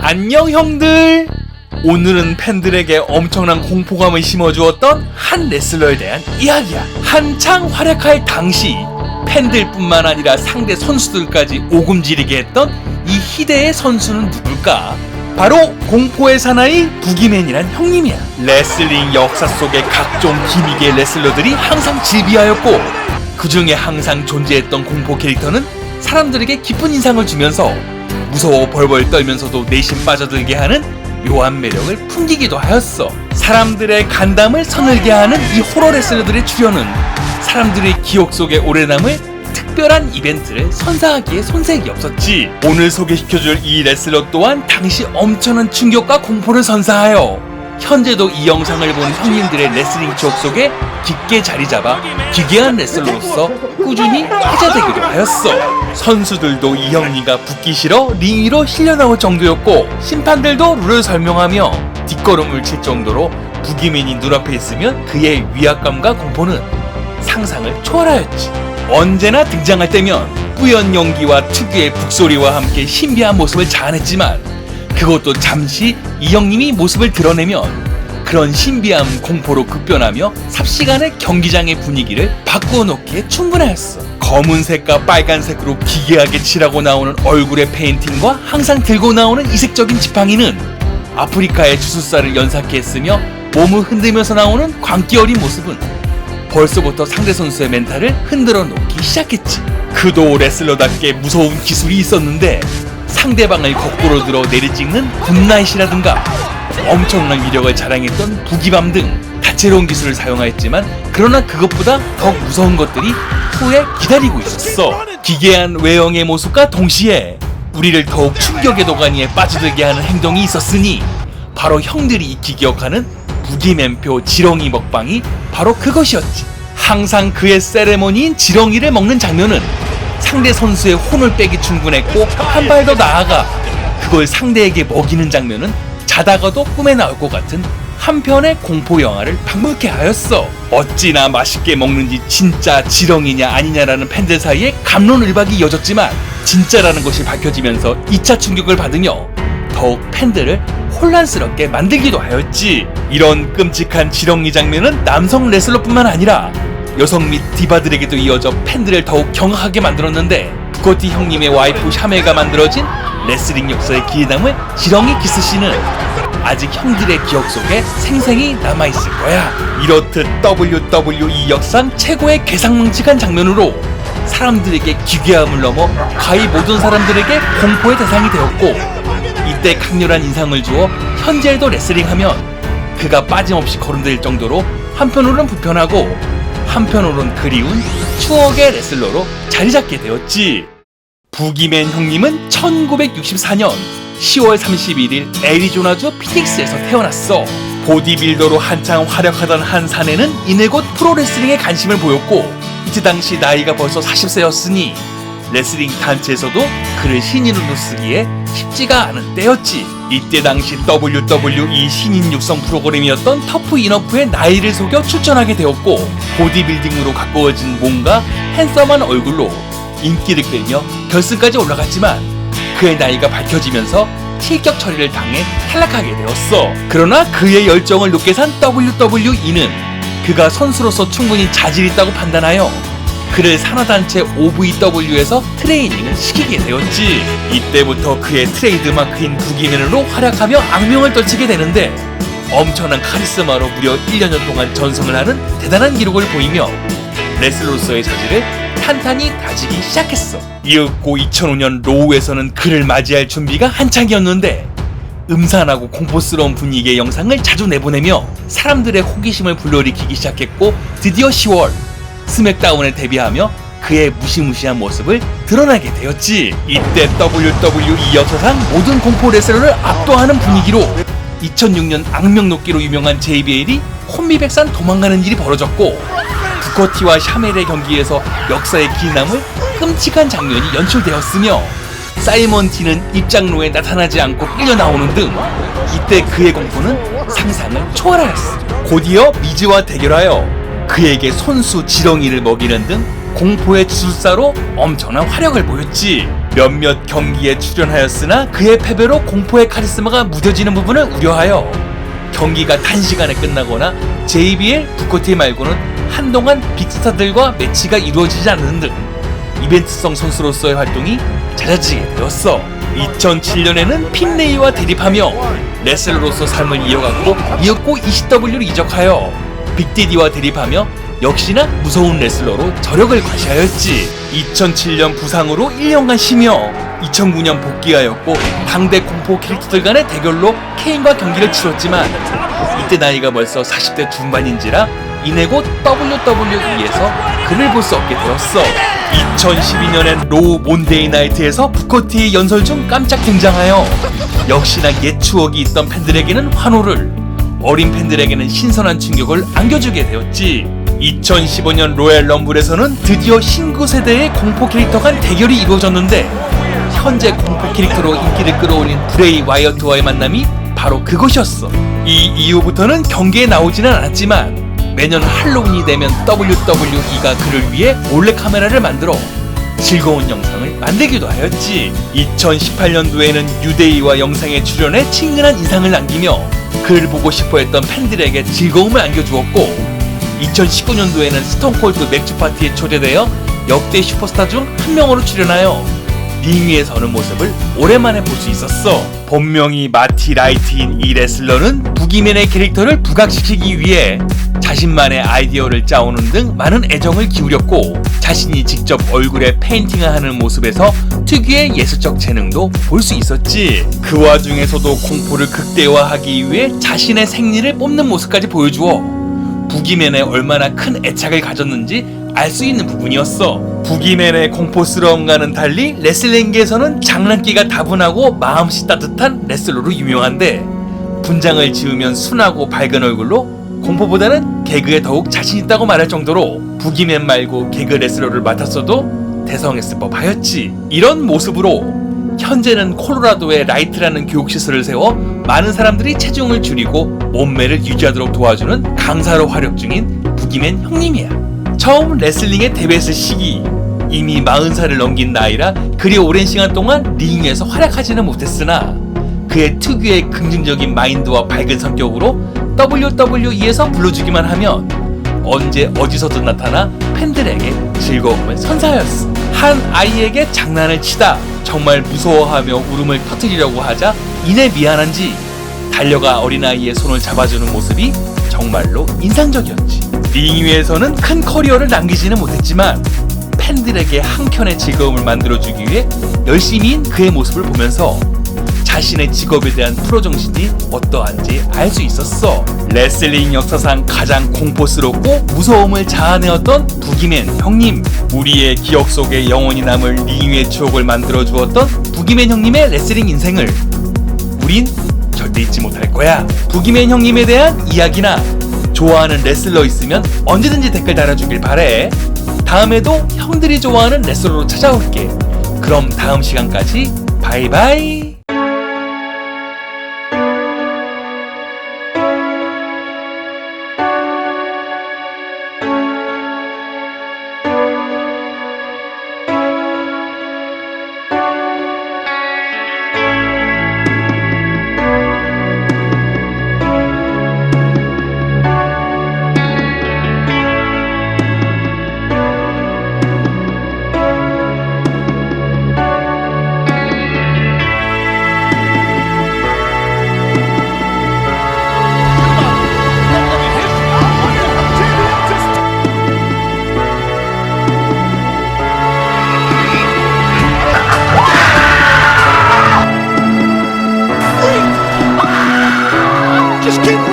안녕 형들! 오늘은 팬들에게 엄청난 공포감을 심어주었던 한 레슬러에 대한 이야기야. 한창 활약할 당시 팬들뿐만 아니라 상대 선수들까지 오금지리게 했던 이 희대의 선수는 누굴까? 바로 공포의 사나이 부기맨이란 형님이야. 레슬링 역사 속의 각종 기믹의 레슬러들이 항상 즐비하였고 그 중에 항상 존재했던 공포 캐릭터는 사람들에게 깊은 인상을 주면서 무서워 벌벌 떨면서도 내심 빠져들게 하는 묘한 매력을 풍기기도 하였어. 사람들의 간담을 서늘게 하는 이 호러 레슬러들의 출연은 사람들의 기억 속에 오래 남을 특별한 이벤트를 선사하기에 손색이 없었지. 오늘 소개시켜줄 이 레슬러 또한 당시 엄청난 충격과 공포를 선사하여 현재도 이 영상을 본 형님들의 레슬링 추억 속에 깊게 자리잡아 기괴한 레슬러로서 꾸준히 회자되기도 하였어. 선수들도 이 형님과 붙기 싫어 링 위로 실려나올 정도였고 심판들도 룰을 설명하며 뒷걸음을 칠 정도로 부기맨이 눈앞에 있으면 그의 위압감과 공포는 상상을 초월하였지. 언제나 등장할 때면 뿌연 연기와 특유의 북소리와 함께 신비한 모습을 자아냈지만 그것도 잠시 이 형님이 모습을 드러내면 그런 신비함 공포로 급변하며 삽시간에 경기장의 분위기를 바꾸어 놓기에 충분하였어. 검은색과 빨간색으로 기괴하게 칠하고 나오는 얼굴의 페인팅과 항상 들고 나오는 이색적인 지팡이는 아프리카의 주술사를 연상케 했으며 몸을 흔들면서 나오는 광기 어린 모습은 벌써부터 상대 선수의 멘탈을 흔들어 놓기 시작했지. 그도 레슬러답게 무서운 기술이 있었는데 상대방을 거꾸로 들어 내리찍는 굿나잇이라든가 엄청난 위력을 자랑했던 부기밤 등 다채로운 기술을 사용하였지만 그러나 그것보다 더욱 무서운 것들이 후에 기다리고 있었어. 기괴한 외형의 모습과 동시에 우리를 더욱 충격의 도가니에 빠져들게 하는 행동이 있었으니 바로 형들이 익히 기억하는 부기맨표 지렁이 먹방이 바로 그것이었지. 항상 그의 세레모니인 지렁이를 먹는 장면은 상대 선수의 혼을 빼기 충분했고 한 발 더 나아가 그걸 상대에게 먹이는 장면은 자다가도 꿈에 나올 것 같은 한편의 공포 영화를 방불케 하였어. 어찌나 맛있게 먹는지 진짜 지렁이냐 아니냐라는 팬들 사이에 갑론을박이 이어졌지만 진짜라는 것이 밝혀지면서 2차 충격을 받으며 더욱 팬들을 혼란스럽게 만들기도 하였지. 이런 끔찍한 지렁이 장면은 남성 레슬러뿐만 아니라 여성 및 디바들에게도 이어져 팬들을 더욱 경악하게 만들었는데 부커티 형님의 와이프 샤멜가 만들어진 레슬링 역사의 기에 남을 지렁이 키스씬은 아직 형들의 기억 속에 생생히 남아있을 거야. 이렇듯 WWE 역상 최고의 괴상망측한 장면으로 사람들에게 기괴함을 넘어 가히 모든 사람들에게 공포의 대상이 되었고 이때 강렬한 인상을 주어 현재에도 레슬링하면 그가 빠짐없이 거론될 정도로 한편으로는 불편하고 한편으로는 그리운 추억의 레슬러로 자리잡게 되었지. 부기맨 형님은 1964년 10월 31일 애리조나주 피닉스에서 태어났어. 보디빌더로 한창 활약하던 한 사내는 이내 곧 프로레슬링에 관심을 보였고 이때 당시 나이가 벌써 40세였으니 레슬링 단체에서도 그를 신인으로 쓰기에 쉽지가 않은 때였지. 이때 당시 WWE 신인 육성 프로그램이었던 터프 이너프의 나이를 속여 출전하게 되었고 보디빌딩으로 가꾸어진 몸과 핸섬한 얼굴로 인기를 끌며 결승까지 올라갔지만 그의 나이가 밝혀지면서 실격 처리를 당해 탈락하게 되었어. 그러나 그의 열정을 높게 산 WWE는 그가 선수로서 충분히 자질이 있다고 판단하여 그를 산하단체 OVW에서 트레이닝을 시키게 되었지. 이때부터 그의 트레이드마크인 부기맨으로 활약하며 악명을 떨치게 되는데 엄청난 카리스마로 무려 1년여 동안 전성을 하는 대단한 기록을 보이며 레슬러로서의 자질을 탄탄히 다지기 시작했어. 이윽고 2005년 로우에서는 그를 맞이할 준비가 한창이었는데 음산하고 공포스러운 분위기의 영상을 자주 내보내며 사람들의 호기심을 불러일으키기 시작했고 드디어 10월 스맥다운에 데뷔하며 그의 무시무시한 모습을 드러나게 되었지. 이때 WWE 역사상 모든 공포 레슬러를 압도하는 분위기로 2006년 악명 높기로 유명한 JBL이 혼미백산 도망가는 일이 벌어졌고 부커티와 샤멜의 경기에서 역사의 기남을 끔찍한 장면이 연출되었으며 사이먼 T는 입장로에 나타나지 않고 끌려 나오는 등 이때 그의 공포는 상상을 초월하였어. 곧이어 미즈와 대결하여 그에게 손수 지렁이를 먹이는 등 공포의 기술사로 엄청난 화력을 보였지. 몇몇 경기에 출연하였으나 그의 패배로 공포의 카리스마가 무뎌지는 부분을 우려하여 경기가 단시간에 끝나거나 JBL, 부코티 말고는 한동안 빅스타들과 매치가 이루어지지 않는 등 이벤트성 선수로서의 활동이 잦아지게 되었어. 2007년에는 핀레이와 대립하며 레슬러로서 삶을 이어갔고 ECW로 이적하여 빅데디와 대립하며 역시나 무서운 레슬러로 저력을 과시하였지. 2007년 부상으로 1년간 쉬며 2009년 복귀하였고 당대 공포 캐릭터들 간의 대결로 케인과 경기를 치렀지만 이때 나이가 벌써 40대 중반인지라 이내 곧 WWE에서 그를 볼 수 없게 되었어. 2012년엔 로우 몬데이 나이트에서 부커티의 연설 중 깜짝 등장하여 역시나 옛 추억이 있던 팬들에게는 환호를, 어린 팬들에게는 신선한 충격을 안겨주게 되었지. 2015년 로얄 럼블에서는 드디어 신구 세대의 공포 캐릭터 간 대결이 이루어졌는데 현재 공포 캐릭터로 인기를 끌어올린 브레이 와이어트와의 만남이 바로 그것이었어. 이 이후부터는 경기에 나오지는 않았지만 매년 할로윈이 되면 WWE가 그를 위해 몰래카메라를 만들어 즐거운 영상을 만들기도 하였지. 2018년도에는 뉴데이와 영상에 출연해 친근한 인상을 남기며 그를 보고 싶어했던 팬들에게 즐거움을 안겨주었고 2019년도에는 스톤콜드 맥주 파티에 초대되어 역대 슈퍼스타 중 한 명으로 출연하여 링 위에 서는 모습을 오랜만에 볼 수 있었어. 본명이 마티 라이트인 이 레슬러는 부기맨의 캐릭터를 부각시키기 위해 자신만의 아이디어를 짜오는 등 많은 애정을 기울였고 자신이 직접 얼굴에 페인팅을 하는 모습에서 특유의 예술적 재능도 볼 수 있었지. 그 와중에서도 공포를 극대화하기 위해 자신의 생리를 뽑는 모습까지 보여주어 부기맨에 얼마나 큰 애착을 가졌는지 알 수 있는 부분이었어. 부기맨의 공포스러움과는 달리 레슬링계에서는 장난기가 다분하고 마음씨 따뜻한 레슬러로 유명한데 분장을 지으면 순하고 밝은 얼굴로 공포보다는 개그에 더욱 자신있다고 말할 정도로 부기맨 말고 개그 레슬러를 맡았어도 대성했을 법하였지. 이런 모습으로 현재는 콜로라도에 라이트라는 교육시설을 세워 많은 사람들이 체중을 줄이고 몸매를 유지하도록 도와주는 강사로 활약 중인 부기맨 형님이야. 처음 레슬링에 데뷔했을 시기 이미 40살을 넘긴 나이라 그리 오랜 시간 동안 링 위에서 활약하지는 못했으나 그의 특유의 긍정적인 마인드와 밝은 성격으로 WWE에서 불러주기만 하면 언제 어디서든 나타나 팬들에게 즐거움을 선사하였어. 한 아이에게 장난을 치다 정말 무서워하며 울음을 터뜨리려고 하자 이내 미안한지 달려가 어린아이의 손을 잡아주는 모습이 정말로 인상적이었지. 링 위에서는 큰 커리어를 남기지는 못했지만 팬들에게 한켠의 즐거움을 만들어주기 위해 열심히인 그의 모습을 보면서 자신의 직업에 대한 프로 정신이 어떠한지 알 수 있었어. 레슬링 역사상 가장 공포스럽고 무서움을 자아내었던 부기맨 형님, 우리의 기억 속에 영원히 남을 링 위의 추억을 만들어 주었던 부기맨 형님의 레슬링 인생을 우린 절대 잊지 못할 거야. 부기맨 형님에 대한 이야기나 좋아하는 레슬러 있으면 언제든지 댓글 달아주길 바래. 다음에도 형들이 좋아하는 레슬러로 찾아올게. 그럼 다음 시간까지 바이바이. Just keep